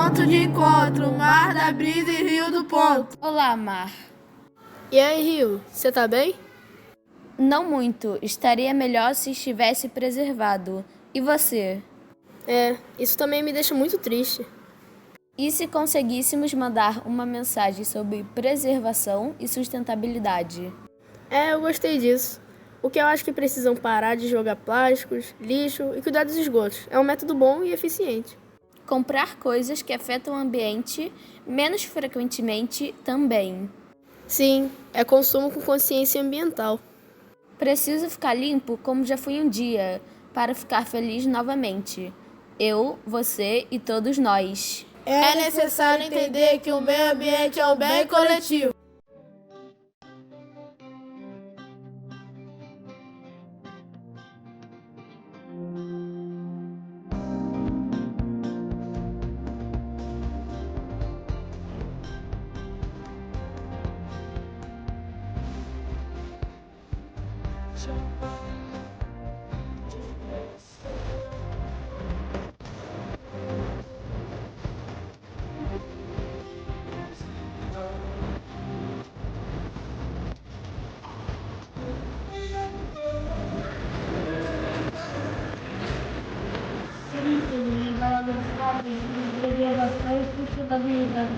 ponto de encontro, Mar da Brisa e Rio do Ponto. Olá, Mar. E aí, Rio, você tá bem? Não muito. Estaria melhor se estivesse preservado. E você? Isso também me deixa muito triste. E se conseguíssemos mandar uma mensagem sobre preservação e sustentabilidade? Eu gostei disso. O que eu acho que precisam parar de jogar plásticos, lixo e cuidar dos esgotos. É um método bom e eficiente. Comprar coisas que afetam o ambiente menos frequentemente também. Sim, é consumo com consciência ambiental. Preciso ficar limpo como já fui um dia, para ficar feliz novamente. Eu, você e todos nós. É necessário entender que o meio ambiente é um bem coletivo. Preservação e sustentabilidade.